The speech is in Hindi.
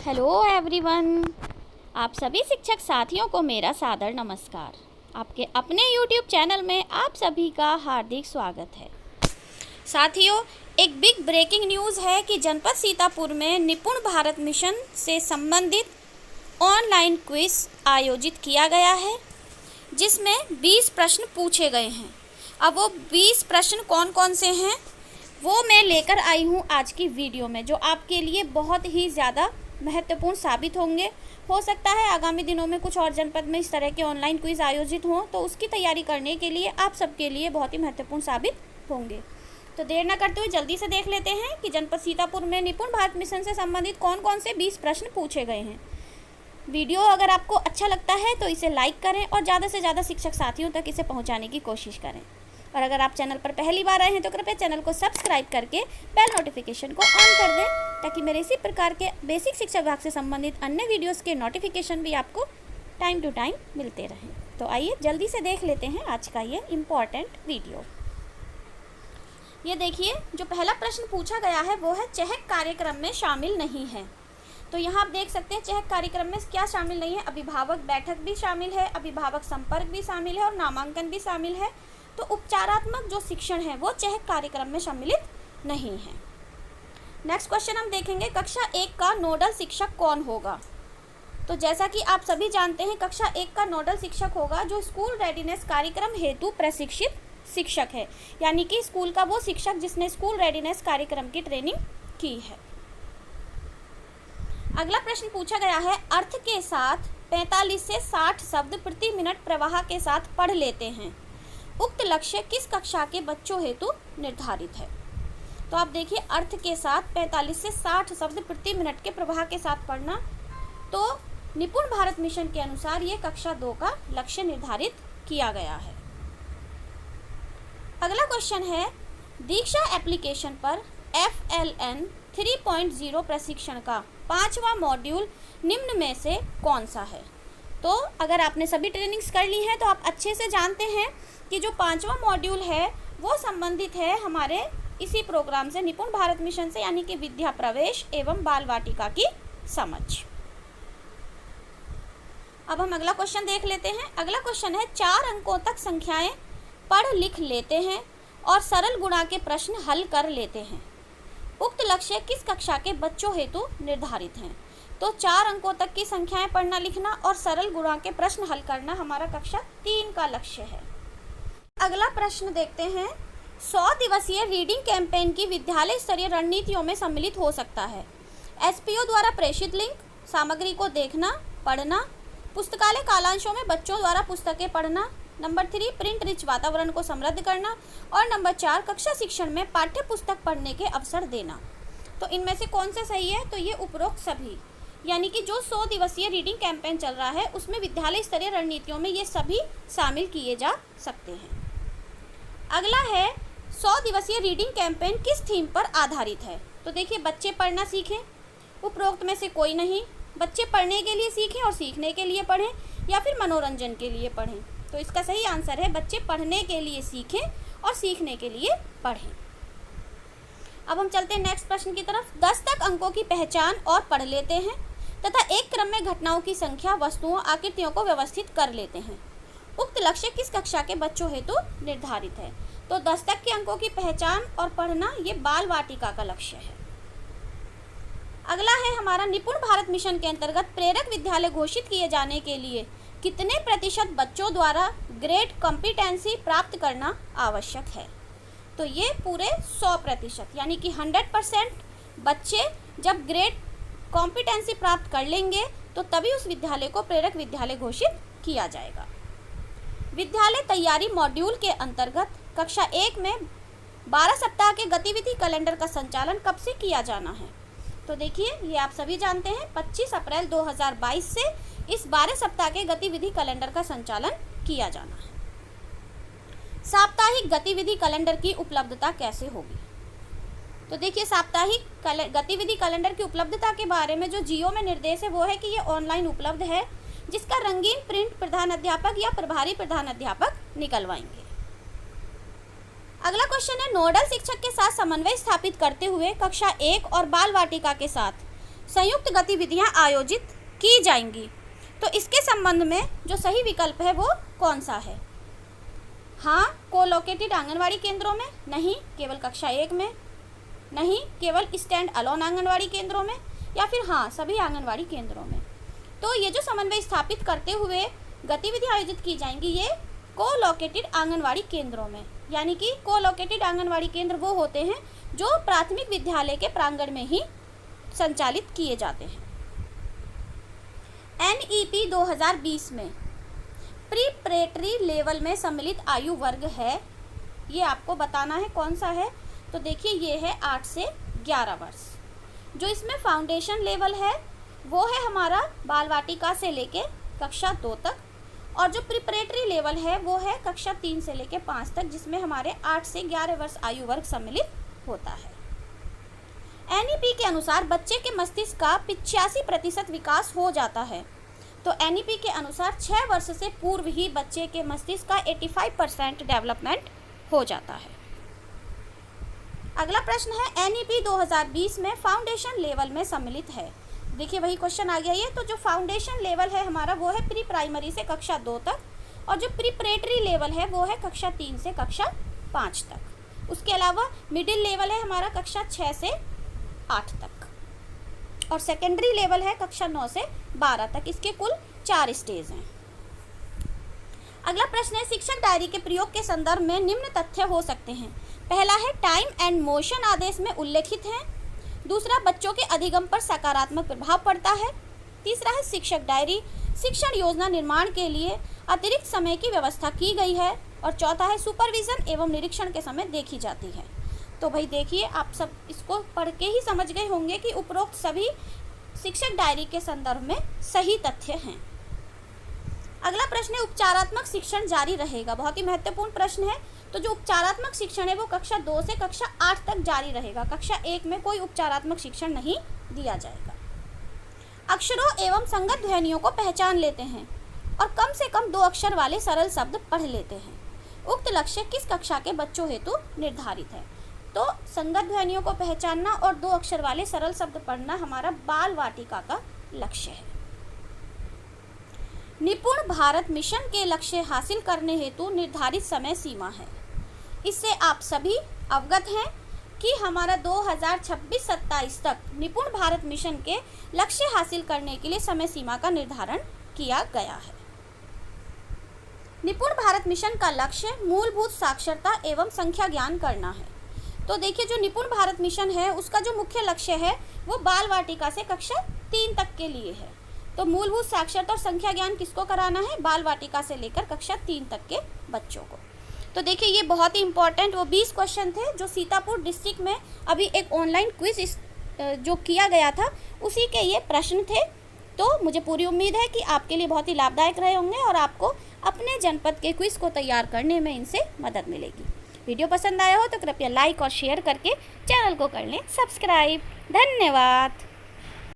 Hello everyone. आप सभी शिक्षक साथियों को मेरा सादर नमस्कार। आपके अपने YouTube चैनल में आप सभी का हार्दिक स्वागत है। साथियों, एक बिग ब्रेकिंग न्यूज़ है कि जनपद सीतापुर में निपुण भारत मिशन से संबंधित ऑनलाइन क्विज आयोजित किया गया है, जिसमें 20 प्रश्न पूछे गए हैं। अब वो 20 प्रश्न कौन कौन से हैं वो मैं लेकर आई हूँ आज की वीडियो में, जो आपके लिए बहुत ही ज़्यादा महत्वपूर्ण साबित होंगे। हो सकता है आगामी दिनों में कुछ और जनपद में इस तरह के ऑनलाइन क्विज आयोजित हों, तो उसकी तैयारी करने के लिए आप सबके लिए बहुत ही महत्वपूर्ण साबित होंगे। तो देर न करते हुए जल्दी से देख लेते हैं कि जनपद सीतापुर में निपुण भारत मिशन से संबंधित कौन कौन से 20 प्रश्न पूछे गए हैं। वीडियो अगर आपको अच्छा लगता है तो इसे लाइक करें और ज़्यादा से ज़्यादा शिक्षक साथियों तक इसे पहुँचाने की कोशिश करें। और अगर आप चैनल पर पहली बार आए हैं तो कृपया चैनल को सब्सक्राइब करके बेल नोटिफिकेशन को ऑन कर दें, ताकि मेरे इसी प्रकार के बेसिक शिक्षा विभाग से संबंधित अन्य वीडियोस के नोटिफिकेशन भी आपको टाइम टू टाइम मिलते रहें। तो आइए जल्दी से देख लेते हैं आज का ये इम्पॉर्टेंट वीडियो। ये देखिए, जो पहला प्रश्न पूछा गया है वो है चहक कार्यक्रम में शामिल नहीं है। तो यहाँ आप देख सकते हैं चहक कार्यक्रम में क्या शामिल नहीं है। अभिभावक बैठक भी शामिल है, अभिभावक संपर्क भी शामिल है और नामांकन भी शामिल है। तो उपचारात्मक जो शिक्षण है वो चहक कार्यक्रम में सम्मिलित नहीं है। नेक्स्ट क्वेश्चन हम देखेंगे, कक्षा 1 का नोडल शिक्षक कौन होगा। तो जैसा कि आप सभी जानते हैं, कक्षा 1 का नोडल शिक्षक होगा जो स्कूल रेडीनेस कार्यक्रम हेतु प्रशिक्षित शिक्षक है, यानी कि स्कूल का वो शिक्षक जिसने स्कूल रेडीनेस कार्यक्रम की ट्रेनिंग की है। अगला प्रश्न पूछा गया है, अर्थ के साथ 45 से 60 शब्द प्रति मिनट प्रवाह के साथ पढ़ लेते हैं। उक्त लक्ष्य किस कक्षा के बच्चों हेतु निर्धारित है। तो आप देखिए, अर्थ के साथ 45 से 60 शब्द प्रति मिनट के प्रवाह के साथ पढ़ना, तो निपुण भारत मिशन के अनुसार ये कक्षा 2 का लक्ष्य निर्धारित किया गया है। अगला क्वेश्चन है, दीक्षा एप्लीकेशन पर FLN 3.0 प्रशिक्षण का 5वां मॉड्यूल निम्न में से कौन सा है। तो अगर आपने सभी ट्रेनिंग्स कर ली हैं तो आप अच्छे से जानते हैं कि जो 5वां मॉड्यूल है वो संबंधित है हमारे इसी प्रोग्राम से, निपुण भारत मिशन से, यानी कि विद्या प्रवेश एवं बाल वाटिका की समझ। अब हम अगला क्वेश्चन देख लेते हैं। अगला क्वेश्चन है, 4 अंकों तक संख्याएं पढ़ लिख लेते हैं और सरल गुणा के प्रश्न हल कर लेते हैं। उक्त लक्ष्य किस कक्षा के बच्चों हेतु निर्धारित हैं। तो 4 अंकों तक की संख्याएं पढ़ना लिखना और सरल गुणा के प्रश्न हल करना हमारा कक्षा 3 का लक्ष्य है। अगला प्रश्न देखते हैं, 100 दिवसीय रीडिंग कैंपेन की विद्यालय स्तरीय रणनीतियों में सम्मिलित हो सकता है। SPO द्वारा प्रेषित लिंक, सामग्री को देखना पढ़ना, पुस्तकालय कालांशों में बच्चों द्वारा पुस्तकें पढ़ना, नंबर 3 प्रिंट रिच वातावरण को समृद्ध करना, और नंबर 4 कक्षा शिक्षण में पाठ्य पुस्तक पढ़ने के अवसर देना। तो इनमें से कौन सा सही है। तो ये उपरोक्त सभी, यानी कि जो 100 दिवसीय रीडिंग कैंपेन चल रहा है उसमें विद्यालय स्तरीय रणनीतियों में ये सभी शामिल किए जा सकते हैं। अगला है, 100 दिवसीय रीडिंग कैंपेन किस थीम पर आधारित है। तो देखिए, बच्चे पढ़ना सीखें, उपरोक्त में से कोई नहीं। बच्चे पढ़ने के लिए सीखें और सीखने के लिए पढ़ें, या फिर मनोरंजन के लिए पढ़ें। तो इसका सही आंसर है बच्चे पढ़ने के लिए सीखें और सीखने के लिए पढ़ें। अब हम चलते हैं नेक्स्ट प्रश्न की तरफ। 10 तक अंकों की पहचान और पढ़ लेते हैं तथा एक क्रम में घटनाओं की संख्या, वस्तुओं, आकृतियों को व्यवस्थित कर लेते हैं। उक्त लक्ष्य किस कक्षा के बच्चों हेतु निर्धारित है। तो 10 तक के अंकों की पहचान और पढ़ना ये बाल वाटिका का लक्ष्य है। अगला है हमारा, निपुण भारत मिशन के अंतर्गत प्रेरक विद्यालय घोषित किए जाने के लिए कितने प्रतिशत बच्चों द्वारा ग्रेड कॉम्पिटेंसी प्राप्त करना आवश्यक है। तो ये पूरे 100%, यानी कि 100% बच्चे जब ग्रेड कॉम्पिटेंसी प्राप्त कर लेंगे तो तभी उस विद्यालय को प्रेरक विद्यालय घोषित किया जाएगा। विद्यालय तैयारी मॉड्यूल के अंतर्गत कक्षा 1 में 12 सप्ताह के गतिविधि कैलेंडर का संचालन कब से किया जाना है। तो देखिए, ये आप सभी जानते हैं 25 अप्रैल 2022 से इस 12 सप्ताह के गतिविधि कैलेंडर का संचालन किया जाना है। साप्ताहिक गतिविधि कैलेंडर की उपलब्धता कैसे होगी। तो देखिए, साप्ताहिक गतिविधि कैलेंडर की उपलब्धता के बारे में जो जियो में निर्देश है वो है कि ये ऑनलाइन उपलब्ध है, जिसका रंगीन प्रिंट प्रधानाध्यापक या प्रभारी प्रधानाध्यापक निकलवाएंगे। अगला क्वेश्चन है, नोडल शिक्षक के साथ समन्वय स्थापित करते हुए कक्षा 1 और बाल वाटिका के साथ संयुक्त गतिविधियां आयोजित की जाएंगी। तो इसके संबंध में जो सही विकल्प है वो कौन सा है? हाँ, कोलोकेटेड आंगनवाड़ी केंद्रों में, नहीं केवल कक्षा 1 में, नहीं केवल स्टैंड अलोन आंगनवाड़ी केंद्रों में, या फिर हाँ सभी आंगनवाड़ी केंद्रों में। तो ये जो समन्वय स्थापित करते हुए गतिविधि आयोजित की जाएंगी ये कोलोकेटेड आंगनवाड़ी केंद्रों में, यानी कि कोलोकेटेड आंगनवाड़ी केंद्र वो होते हैं जो प्राथमिक विद्यालय के प्रांगण में ही संचालित किए जाते हैं। NEP 2020 में प्रीपरेटरी लेवल में सम्मिलित आयु वर्ग है, ये आपको बताना है कौन सा है। तो देखिए ये है 8 से 11 वर्ष। जो इसमें फाउंडेशन लेवल है वो है हमारा बाल वाटिका से लेके कक्षा 2 तक, और जो प्रिपरेटरी लेवल है वो है कक्षा 3 से लेके 5 तक, जिसमें हमारे 8 से 11 वर्ष आयु वर्ग सम्मिलित होता है। NEP के अनुसार बच्चे के मस्तिष्क का 85% विकास हो जाता है। तो NEP के अनुसार 6 वर्ष से पूर्व ही बच्चे के मस्तिष्क का 85% डेवलपमेंट हो जाता है। अगला प्रश्न है NEP 2020 में फाउंडेशन लेवल में सम्मिलित है। देखिए वही क्वेश्चन आ गया ये। तो जो फाउंडेशन लेवल है हमारा वो है प्री प्राइमरी से कक्षा 2 तक, और जो प्रिपरेटरी लेवल है वो है कक्षा 3 से कक्षा 5 तक। उसके अलावा मिडिल लेवल है हमारा कक्षा 6 से 8 तक, और सेकेंडरी लेवल है कक्षा 9 से 12 तक। इसके कुल 4 स्टेज हैं। अगला प्रश्न है शिक्षक डायरी के प्रयोग के संदर्भ में निम्न तथ्य हो सकते हैं। पहला है टाइम एंड मोशन आदेश में उल्लेखित है। दूसरा, बच्चों के अधिगम पर सकारात्मक प्रभाव पड़ता है। तीसरा है शिक्षक डायरी शिक्षण योजना निर्माण के लिए अतिरिक्त समय की व्यवस्था की गई है। और चौथा है सुपरविजन एवं निरीक्षण के समय देखी जाती है। तो भाई देखिए आप सब इसको पढ़ के ही समझ गए होंगे कि उपरोक्त सभी शिक्षक डायरी के संदर्भ में सही तथ्य हैं। अगला प्रश्न है उपचारात्मक शिक्षण जारी रहेगा। बहुत ही महत्वपूर्ण प्रश्न है। तो जो उपचारात्मक शिक्षण है वो कक्षा 2 से कक्षा 8 तक जारी रहेगा। कक्षा 1 में कोई उपचारात्मक शिक्षण नहीं दिया जाएगा। अक्षरों एवं संगत ध्वनियों को पहचान लेते हैं और कम से कम 2 अक्षर वाले सरल शब्द पढ़ लेते हैं। उक्त लक्ष्य किस कक्षा के बच्चों हेतु निर्धारित है? तो संगत ध्वनियों को पहचानना और 2 अक्षर वाले सरल शब्द पढ़ना हमारा बाल वाटिका का लक्ष्य है। निपुण भारत मिशन के लक्ष्य हासिल करने हेतु निर्धारित समय सीमा है। इससे आप सभी अवगत हैं कि हमारा 2026-27 तक निपुण भारत मिशन के लक्ष्य हासिल करने के लिए समय सीमा का निर्धारण किया गया है। निपुण भारत मिशन का लक्ष्य मूलभूत साक्षरता एवं संख्या ज्ञान करना है। तो देखिए जो निपुण भारत मिशन है उसका जो मुख्य लक्ष्य है वो बाल वाटिका से कक्षा 3 तक के लिए है। तो मूलभूत साक्षरता और संख्या ज्ञान किसको कराना है? बाल वाटिका से लेकर कक्षा 3 तक के बच्चों को। तो देखिए ये बहुत ही इंपॉर्टेंट वो 20 क्वेश्चन थे जो सीतापुर डिस्ट्रिक्ट में अभी एक ऑनलाइन क्विज जो किया गया था उसी के ये प्रश्न थे। तो मुझे पूरी उम्मीद है कि आपके लिए बहुत ही लाभदायक रहे होंगे और आपको अपने जनपद के क्विज को तैयार करने में इनसे मदद मिलेगी। वीडियो पसंद आया हो तो कृपया लाइक और शेयर करके चैनल को कर लें सब्सक्राइब। धन्यवाद।